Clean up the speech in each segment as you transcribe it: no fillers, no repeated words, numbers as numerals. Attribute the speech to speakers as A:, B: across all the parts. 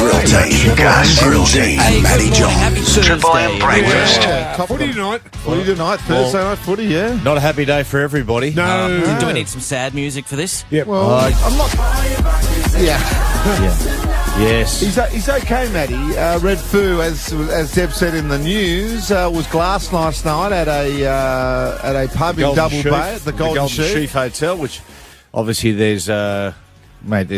A: Grill Team. Gus Grill Team. Matty John. Triple M Breakfast.
B: Footy tonight. Thursday night footy, yeah.
C: Not a happy day for everybody.
B: No.
D: Do we need some sad music for this?
B: Yeah. Well, I'm not.
C: Yeah. Yes.
B: He's okay, Matty. Red Foo, as Deb said in the news, was glassed last night at a pub in Double Bay at the Golden Sheaf
C: Hotel, which obviously there's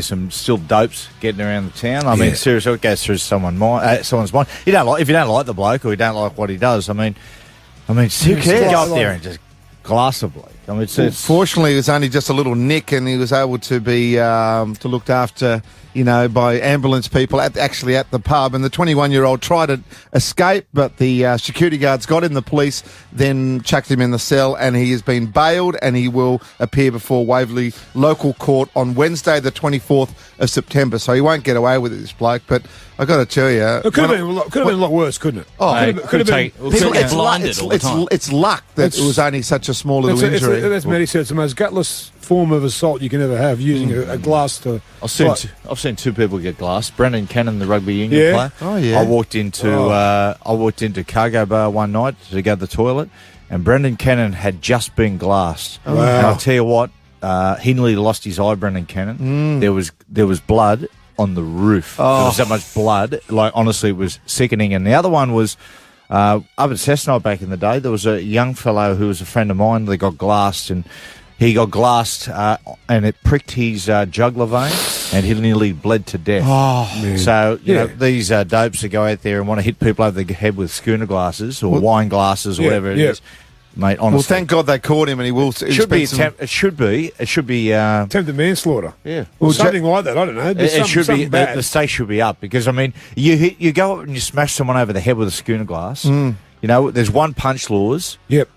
C: some still dopes getting around the town. I mean, seriously, it goes through someone's mind. If you don't like the bloke or you don't like what he does, I mean, seriously, go up there and just glass a bloke. I mean,
B: fortunately, it was only just a little nick, and he was able to be looked after, by ambulance people actually at the pub. And the 21-year-old tried to escape, but the security guards got him. The police then chucked him in the cell, and he has been bailed, and he will appear before Waverley Local Court on Wednesday, the 24th of September. So he won't get away with it, this bloke. But I got to tell you,
E: it could have been a lot worse, couldn't it?
B: Oh,
D: could have been. People get blinded all the time.
B: It's luck that it was only such a small little injury.
E: As Matty said, it's the most gutless form of assault you can ever have, using a glass to.
C: I've seen two people get glassed. Brendan Cannon, the rugby union player.
B: Oh yeah.
C: I walked into Cargo Bar one night to go to the toilet, and Brendan Cannon had just been glassed.
E: Wow.
C: And I'll tell you what, he nearly lost his eye. Brendan Cannon. There was blood on the roof. There was that much blood. Like, honestly, it was sickening. And the other one was up at Cessnock back in the day. There was a young fellow who was a friend of mine that got glassed, and he got glassed and it pricked his jugular vein, and he nearly bled to death.
B: Oh, man.
C: So, you know, these dopes that go out there and want to hit people over the head with schooner glasses or wine glasses or whatever it is. Mate, honestly.
B: Well, thank God they caught him, and he will.
C: It should be
E: attempted manslaughter.
C: Yeah,
E: well, something like that. I don't know.
C: It should be. The stake should be up, because I mean, you go up and you smash someone over the head with a schooner glass. You know, there's one punch laws.
E: Yep.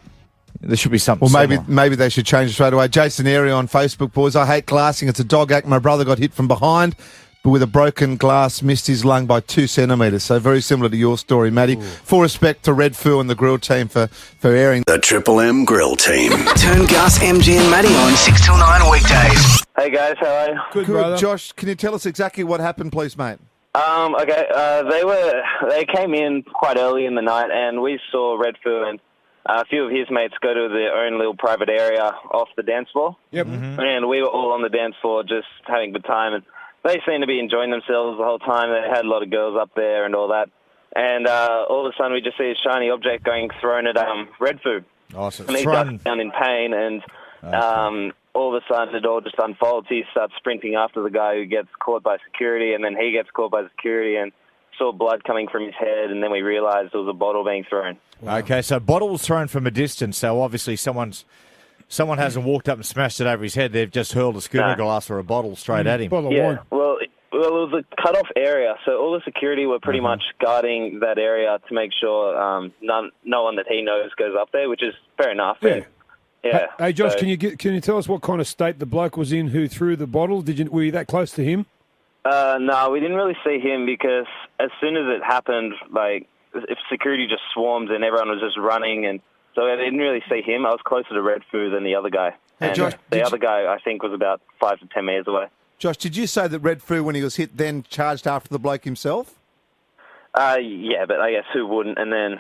C: There should be something.
B: Well, maybe they should change it straight away. Jason Airy on Facebook, boys. I hate glassing. It's a dog act. My brother got hit from behind, but with a broken glass, missed his lung by 2 centimetres. So very similar to your story, Matty. Full respect to Red Foo and the grill team for airing.
A: The Triple M Grill Team. Turn Gus, MG and Matty on 6 till 9 weekdays.
F: Hey guys, how are you?
E: Good, brother.
B: Josh, can you tell us exactly what happened, please, mate?
F: Okay. They came in quite early in the night, and we saw Red Foo and a few of his mates go to their own little private area off the dance floor.
E: Yep.
F: And we were all on the dance floor just having a good time, and they seemed to be enjoying themselves the whole time. They had a lot of girls up there and all that. And all of a sudden we just see a shiny object going thrown at Red Foo.
C: Awesome.
F: And he ducks down in pain, and all of a sudden it all just unfolds. He starts sprinting after the guy who gets caught by security, and then he gets caught by security and saw blood coming from his head, and then we realised there was a bottle being thrown.
C: Wow. Okay, so bottle was thrown from a distance, so obviously someone hasn't walked up and smashed it over his head. They've just hurled a schooner glass or a bottle straight at him.
E: Bottle of wine.
F: Well, it was a cut-off area, so all the security were pretty much guarding that area to make sure no one that he knows goes up there, which is fair enough.
E: Yeah.
F: Yeah.
E: Hey, Josh, can you tell us what kind of state the bloke was in who threw the bottle? Were you that close to him?
F: No, we didn't really see him, because as soon as it happened, like, if security just swarmed and everyone was just running, and so I didn't really see him. I was closer to Red Foo than the other guy.
B: Hey,
F: and
B: Josh,
F: the other guy, I think, was about 5 to 10 metres away.
B: Josh, did you say that Red Foo, when he was hit, then charged after the bloke himself?
F: Yeah, but I guess who wouldn't? And then,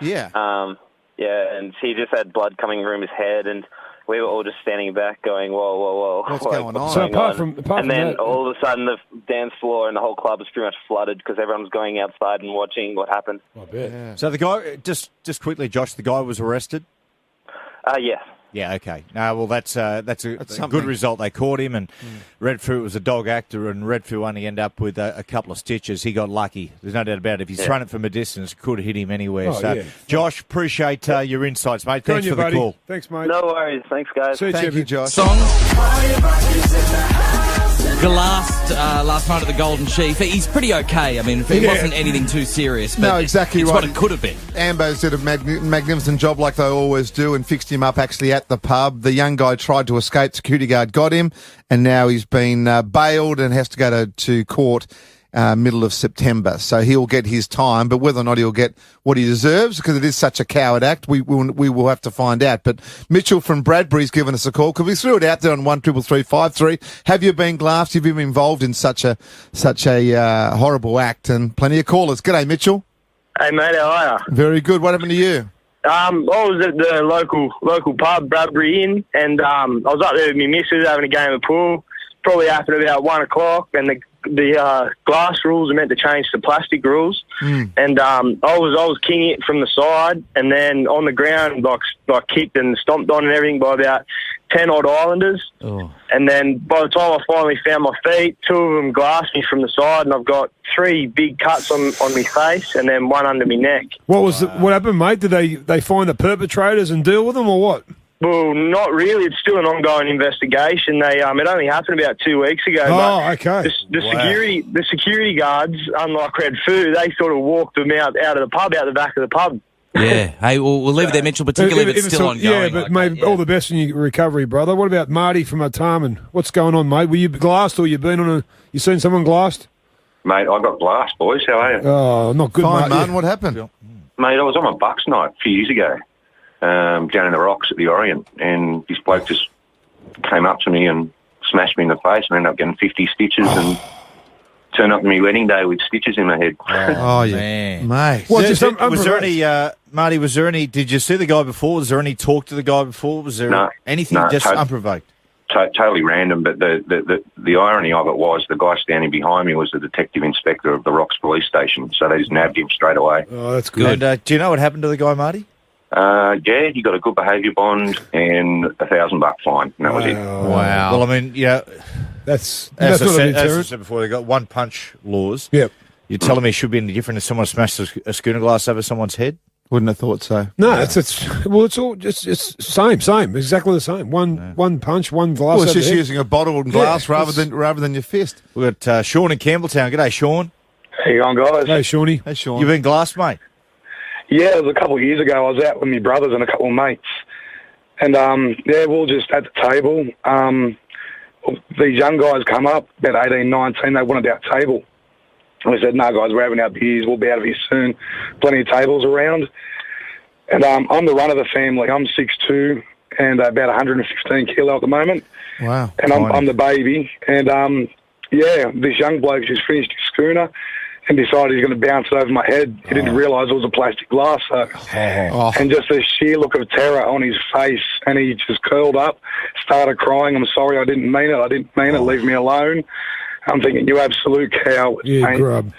F: and he just had blood coming from his head, and we were all just standing back going, whoa, whoa, whoa.
B: What's going on?
E: So apart from
F: then
E: that,
F: all of a sudden the dance floor and the whole club was pretty much flooded because everyone was going outside and watching what happened.
E: I bet.
B: Yeah.
C: So the guy, just quickly, Josh, the guy was arrested?
F: Yes.
C: Yeah, okay. No, well, that's a good result. They caught him, and Red Foo was a dog actor, and Red Foo only ended up with a couple of stitches. He got lucky. There's no doubt about it. If he's thrown it from a distance, it could hit him anywhere. Josh, appreciate your insights, mate. Thanks for the call.
E: Thanks, mate.
F: No worries. Thanks, guys.
B: Thank you, Josh.
D: Song. Glassed last night at the Golden Sheaf. He's pretty okay. I mean, it wasn't anything too serious. But
B: No, exactly
D: it's
B: right.
D: what it could have been.
B: Ambos did a magnificent job, like they always do, and fixed him up actually at the pub. The young guy tried to escape. Security guard got him, and now he's been bailed and has to go to court middle of September. So he'll get his time, but whether or not he'll get what he deserves, because it is such a coward act, we will have to find out. But Mitchell from Bradbury's given us a call. Could we threw it out there on 133353? Have you been glassed? Have you been involved in such a horrible act? And plenty of callers. G'day, Mitchell.
G: Hey mate, how are you?
B: Very good. What happened to you?
G: I was at the local pub, Bradbury Inn, and I was up there with my missus having a game of pool. Probably happened about 1 o'clock, and the glass rules are meant to change to plastic rules. And I was kicking it from the side, and then on the ground, like kicked and stomped on and everything by about 10 odd Islanders.
D: Oh.
G: And then by the time I finally found my feet, 2 of them glassed me from the side, and I've got 3 big cuts on my face, and then 1 under my neck.
E: What happened, mate? Did they find the perpetrators and deal with them, or what?
G: Well, not really. It's still an ongoing investigation. It only happened about 2 weeks ago.
E: Oh, okay.
G: The security guards, unlike Red Foo, they sort of walked them out of the pub, out the back of the pub.
D: Yeah. Hey, we'll leave it there, Mitchell, particularly if it's still ongoing.
E: Yeah, but mate, all the best in your recovery, brother. What about Marty from Artarmon? What's going on, mate? Were you glassed, or you seen someone glassed?
H: Mate, I got glassed, boys. How are you?
E: Oh, not good,
B: Fine,
E: mate.
B: man. What happened?
H: Mate, I was on a Bucks night a few years ago, down in the rocks at the Orient, and this bloke just came up to me and smashed me in the face, and ended up getting 50 stitches and turned up to my wedding day with stitches in my head.
B: Oh, yeah.
C: Man.
B: Mate.
E: What,
C: Was
E: just
C: there any, Marty, did you see the guy before? Was there any talk to the guy before? Was there anything just unprovoked?
H: Totally random, but the irony of it was the guy standing behind me was the detective inspector of the Rocks Police Station, so they just nabbed him straight away.
E: Oh, that's good.
C: And do you know what happened to the guy, Marty?
H: Yeah, he got a good behaviour bond and $1,000 fine, and that was it.
C: Wow. Well, I mean,
E: that's
C: as
E: not a
C: I
E: deterrent.
C: said before, they got one punch laws.
E: Yep.
C: You're telling me it should be any different if someone smashed a schooner glass over someone's head?
B: Wouldn't have thought so.
E: No, it's all just same, exactly the same. One punch, one glass.
B: Well, it's
E: over
B: just
E: the head.
B: using a bottle and glass rather than your fist.
C: We've got Sean in Campbelltown. G'day, Sean.
G: How you going, guys?
E: Hey, Shawnee.
B: Hey, Sean.
C: You've been glassed, mate?
G: Yeah, it was a couple of years ago. I was out with my brothers and a couple of mates. And, we were just at the table. These young guys come up, about 18, 19, they wanted our table. And we said, no, guys, we're having our beers. We'll be out of here soon. Plenty of tables around. And I'm the run of the family. I'm 6'2", and about 115 kilo at the moment.
B: Wow.
G: And I'm the baby. And, this young bloke just finished his schooner and decided he's going to bounce it over my head. He didn't realise it was a plastic glass. And just the sheer look of terror on his face, and he just curled up, started crying. I'm sorry, I didn't mean it. Leave me alone. I'm thinking, you absolute coward.
E: Yeah,
G: mate.
E: grub.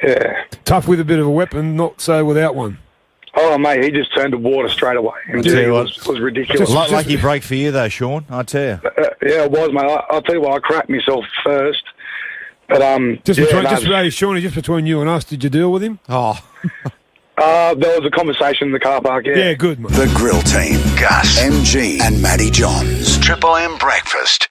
G: Yeah.
E: Tough with a bit of a weapon, not so without one.
G: Oh, mate, he just turned to water straight away. And it was ridiculous.
C: Lucky break for you, though, Sean, I tell you.
G: Yeah, it was, mate. I'll tell you what, I cracked myself first. But,
E: Shawnee, just between you and us, did you deal with him?
B: Oh.
G: there was a conversation in the car park, yeah.
E: Yeah, good, mate.
A: The Grill Team, Gus, MG and Matty Johns. Triple M Breakfast.